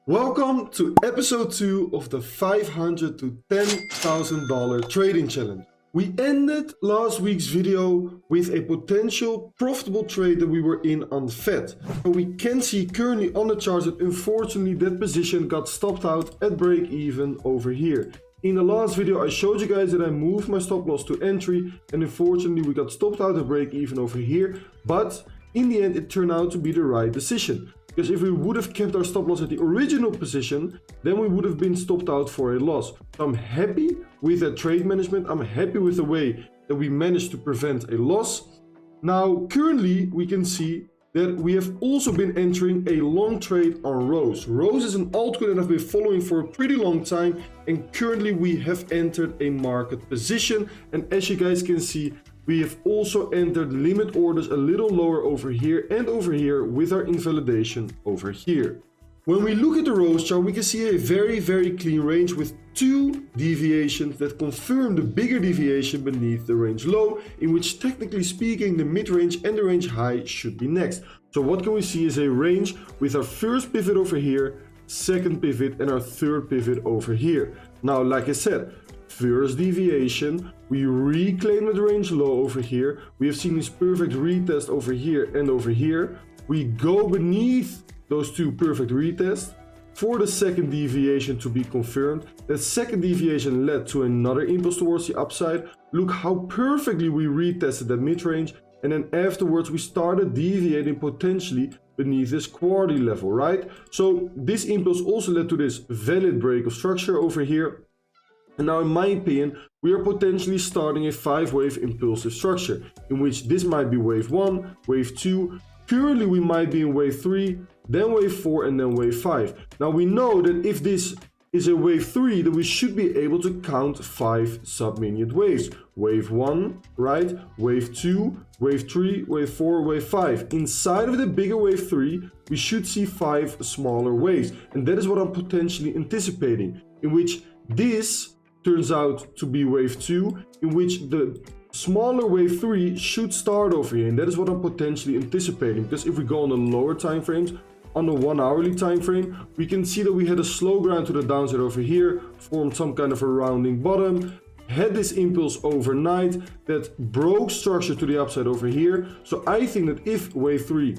Welcome to episode 2 of the $500 to $10,000 trading challenge. We ended last week's video with a potential profitable trade that we were in on FED. And we can see currently on the chart that unfortunately that position got stopped out at break even over here. In the last video I showed you guys that I moved my stop loss to entry and unfortunately we got stopped out at break even over here, but in the end it turned out to be the right decision. Because if we would have kept our stop loss at the original position, then we would have been stopped out for a loss. So I'm happy with that trade management. I'm happy with the way that we managed to prevent a loss. Now, currently, we can see that we have also been entering a long trade on Rose. Rose is an altcoin that I've been following for a pretty long time. And currently, we have entered a market position. And as you guys can see, we have also entered limit orders a little lower over here and over here with our invalidation over here. When we look at the Rose chart, we can see a very clean range with two deviations that confirm the bigger deviation beneath the range low, in which technically speaking the mid-range and the range high should be next. So what can we see is a range with our first pivot over here, second pivot and our third pivot over here. Now, like I said, first deviation, we reclaim the range low over here. We have seen this perfect retest over here and over here. We go beneath those two perfect retests for the second deviation to be confirmed. That second deviation led to another impulse towards the upside. Look how perfectly we retested that mid-range, and then afterwards we started deviating potentially beneath this quarterly level, right? So this impulse also led to this valid break of structure over here. And now in my opinion, we are potentially starting a 5-wave impulsive structure, in which this might be wave 1, wave 2, currently we might be in wave 3, then wave 4 and then wave 5. Now we know that if this is a wave 3, then we should be able to count 5 sub-minute waves. Wave 1, right? Wave 2, wave 3, wave 4, wave 5. Inside of the bigger wave 3, we should see 5 smaller waves. And that is what I'm potentially anticipating, in which this turns out to be wave 2, in which the smaller wave 3 should start over here, and that is what I'm potentially anticipating. Because if we go on the lower time frames, on the 1 hourly time frame, we can see that we had a slow grind to the downside over here, formed some kind of a rounding bottom, had this impulse overnight that broke structure to the upside over here. So I think that if wave 3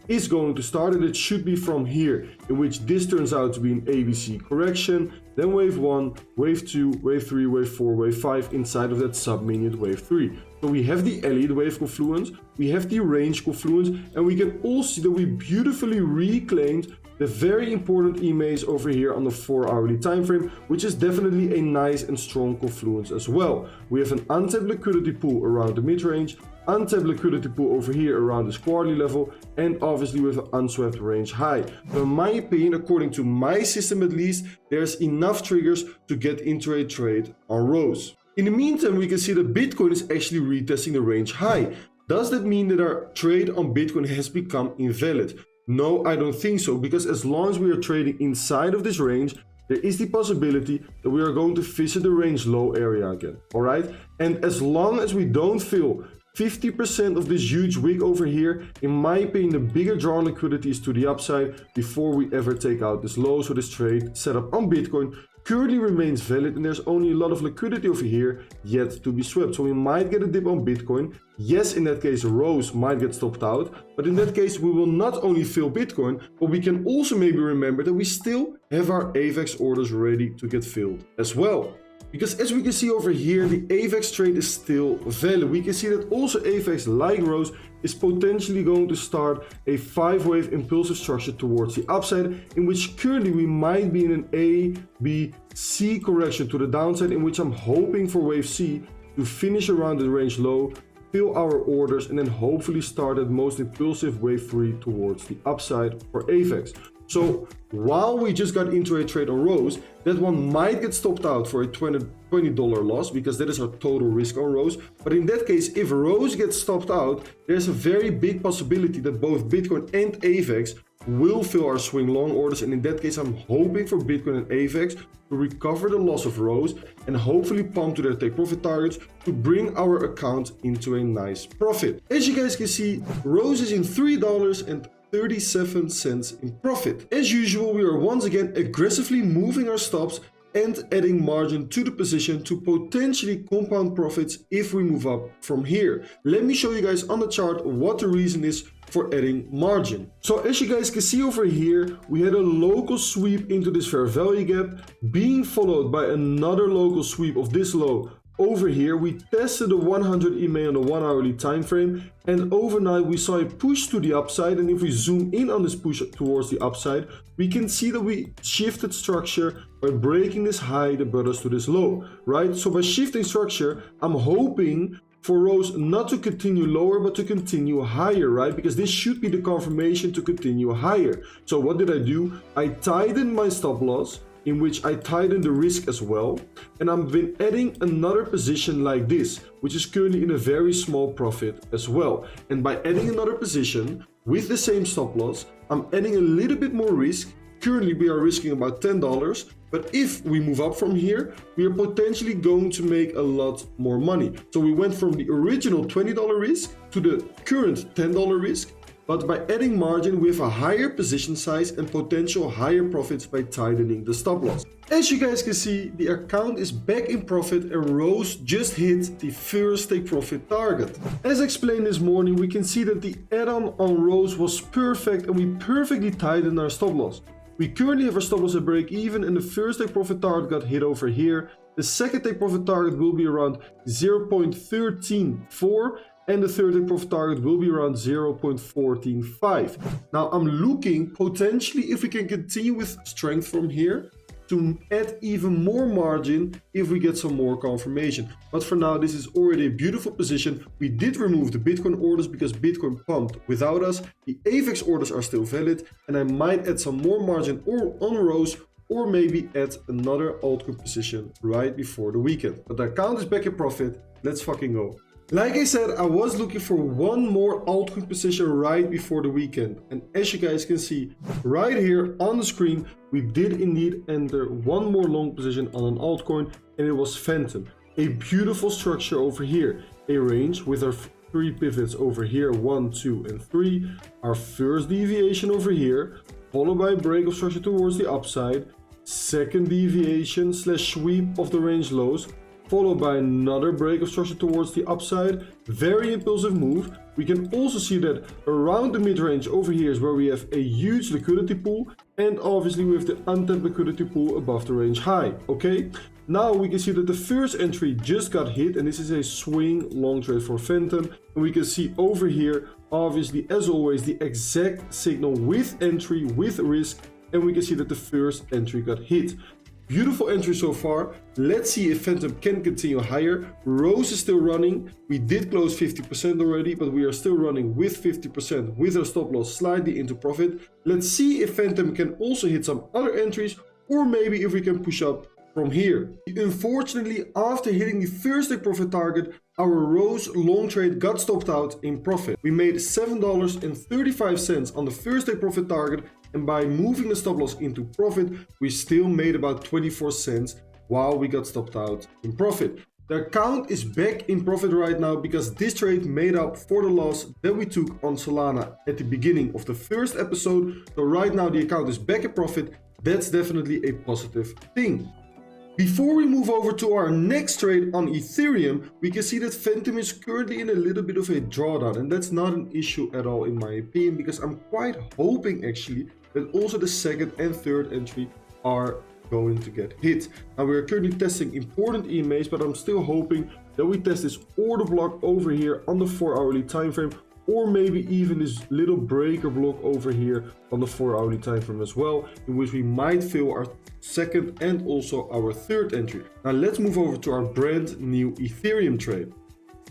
is going to start, and it should be from here, in which this turns out to be an ABC correction, then wave 1, wave 2, wave 3, wave 4, wave 5 inside of that sub-minute wave 3. So we have the Elliott wave confluence, we have the range confluence, and we can also see that we beautifully reclaimed the very important EMAs over here on the 4 hourly time frame, which is definitely a nice and strong confluence as well. We have an untapped liquidity pool around the mid-range, untapped liquidity pool over here around this quarterly level, and obviously with an unswept range high. So in my opinion, according to my system at least, there's enough triggers to get into a trade on Rose. In the meantime, we can see that Bitcoin is actually retesting the range high. Does that mean that our trade on Bitcoin has become invalid? No, I don't think so, because as long as we are trading inside of this range, there is the possibility that we are going to visit the range low area again, all right? And as long as we don't fill 50% of this huge wick over here, in my opinion, the bigger draw liquidity is to the upside before we ever take out this low. So this trade setup on Bitcoin currently remains valid, and there's only a lot of liquidity over here yet to be swept. So we might get a dip on Bitcoin. Yes, in that case, Rose might get stopped out, but in that case, we will not only fill Bitcoin, but we can also maybe remember that we still have our AVAX orders ready to get filled as well. Because as we can see over here, the AVAX trade is still valid. We can see that also AVAX, like Rose, is potentially going to start a 5-wave impulsive structure towards the upside, in which currently we might be in an A, B, C correction to the downside, in which I'm hoping for wave C to finish around the range low, fill our orders, and then hopefully start that most impulsive wave 3 towards the upside for AVAX. So while we just got into a trade on Rose, that one might get stopped out for a $20 loss, because that is our total risk on Rose. But in that case, if Rose gets stopped out, there's a very big possibility that both Bitcoin and AVAX will fill our swing long orders. And in that case, I'm hoping for Bitcoin and AVAX to recover the loss of Rose and hopefully pump to their take profit targets to bring our account into a nice profit. As you guys can see, Rose is in $3 and 37 cents in profit. As usual, we are once again aggressively moving our stops and adding margin to the position to potentially compound profits if we move up from here. Let me show you guys on the chart what the reason is for adding margin. So as you guys can see over here, we had a local sweep into this fair value gap being followed by another local sweep of this low. Over here, we tested the 100 EMA on the 1 hourly time frame, and overnight we saw a push to the upside. And if we zoom in on this push towards the upside, we can see that we shifted structure by breaking this high that brought us to this low, right? So by shifting structure, I'm hoping for Rose not to continue lower, but to continue higher, right? Because this should be the confirmation to continue higher. So what did I do? I tightened my stop loss, in which I tightened the risk as well, and I've been adding another position like this, which is currently in a very small profit as well. And by adding another position with the same stop loss, I'm adding a little bit more risk. Currently we are risking about $10, but if we move up from here, we are potentially going to make a lot more money. So we went from the original $20 risk to the current $10 risk, but by adding margin, we have a higher position size and potential higher profits by tightening the stop loss. As you guys can see, the account is back in profit and Rose just hit the first take profit target. As explained this morning, we can see that the add-on on Rose was perfect and we perfectly tightened our stop loss. We currently have our stop loss at break even and the first take profit target got hit over here. The second take profit target will be around 0.134. and the third take profit target will be around 0.145. Now I'm looking potentially if we can continue with strength from here to add even more margin if we get some more confirmation. But for now, this is already a beautiful position. We did remove the Bitcoin orders because Bitcoin pumped without us. The AVEX orders are still valid, and I might add some more margin or on Rose, or maybe add another altcoin position right before the weekend. But the account is back in profit. Let's fucking go. Like I said, I was looking for one more altcoin position right before the weekend. And as you guys can see right here on the screen, we did indeed enter one more long position on an altcoin, and it was Phantom. A beautiful structure over here, a range with our 3 pivots over here, 1, 2, and 3. Our first deviation over here, followed by a break of structure towards the upside. Second deviation / sweep of the range lows, followed by another break of structure towards the upside. Very impulsive move. We can also see that around the mid-range over here is where we have a huge liquidity pool, and obviously we have the untapped liquidity pool above the range high. Okay, now we can see that the first entry just got hit, and this is a swing long trade for Phantom. And we can see over here, obviously as always, the exact signal with entry, with risk, and we can see that the first entry got hit. Beautiful entry so far. Let's see if Phantom can continue higher. Rose is still running. We did close 50% already, but we are still running with 50% with our stop loss slightly into profit. Let's see if Phantom can also hit some other entries, or maybe if we can push up from here. Unfortunately, after hitting the first take profit target, our Rose long trade got stopped out in profit. We made $7.35 on the first take profit target, and by moving the stop loss into profit, we still made about 24 cents while we got stopped out in profit. The account is back in profit right now because this trade made up for the loss that we took on Solana at the beginning of the first episode. So right now the account is back in profit. That's definitely a positive thing. Before we move over to our next trade on Ethereum, we can see that Phantom is currently in a little bit of a drawdown, and that's not an issue at all in my opinion, because I'm quite hoping actually that also the second and third entry are going to get hit. Now we are currently testing important EMAs, but I'm still hoping that we test this order block over here on the 4 hourly time frame, or maybe even this little breaker block over here on the 4 hourly time frame as well, in which we might fill our second and also our third entry. Now let's move over to our brand new Ethereum trade.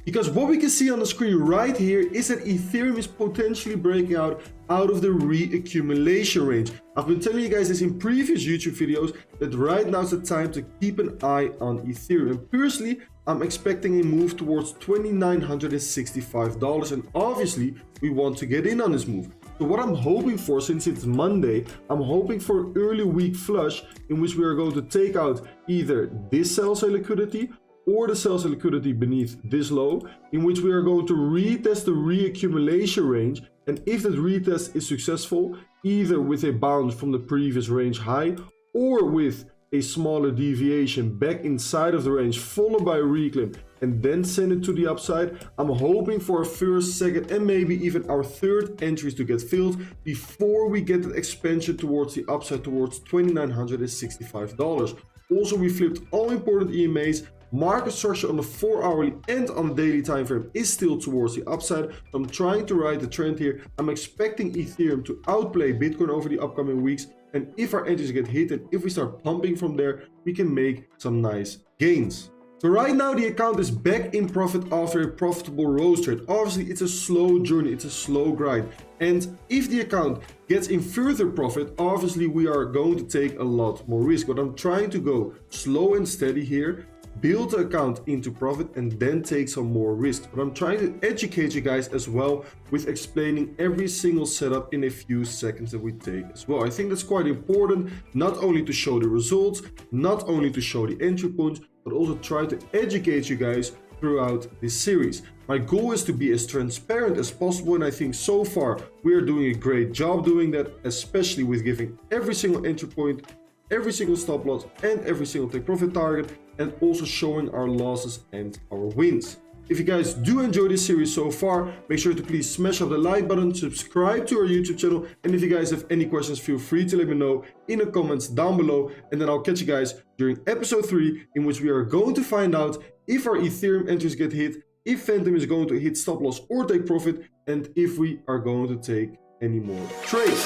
Because what we can see on the screen right here is that Ethereum is potentially breaking out of the reaccumulation range. I've been telling you guys this in previous YouTube videos that right now is the time to keep an eye on Ethereum. Personally, I'm expecting a move towards $2,965, and obviously we want to get in on this move. So what I'm hoping for, since it's Monday, I'm hoping for an early week flush in which we are going to take out either this sell-side liquidity or the sell-side liquidity beneath this low, in which we are going to retest the reaccumulation range And if that retest is successful, either with a bounce from the previous range high or with a smaller deviation back inside of the range followed by a reclaim and then send it to the upside, I'm hoping for our first, second and maybe even our third entries to get filled before we get that expansion towards the upside towards $2,965. Also, we flipped all important EMAs. Market structure on the 4-hourly and on the daily time frame is still towards the upside. I'm trying to ride the trend here. I'm expecting Ethereum to outplay Bitcoin over the upcoming weeks. And if our entries get hit and if we start pumping from there, we can make some nice gains. So right now the account is back in profit after a profitable rose trade. Obviously it's a slow journey, it's a slow grind. And if the account gets in further profit, obviously we are going to take a lot more risk. But I'm trying to go slow and steady here, build the account into profit and then take some more risks. But I'm trying to educate you guys as well with explaining every single setup in a few seconds that we take as well. I think that's quite important, not only to show the results, not only to show the entry points, but also try to educate you guys throughout this series. My goal is to be as transparent as possible, and I think so far we are doing a great job doing that, especially with giving every single entry point, every single stop loss and every single take profit target, and also showing our losses and our wins. If you guys do enjoy this series so far, make sure to please smash up the like button, subscribe to our YouTube channel, and if you guys have any questions, feel free to let me know in the comments down below, and then I'll catch you guys during episode 3, in which we are going to find out if our Ethereum entries get hit, if Phantom is going to hit stop loss or take profit, and if we are going to take any more trades.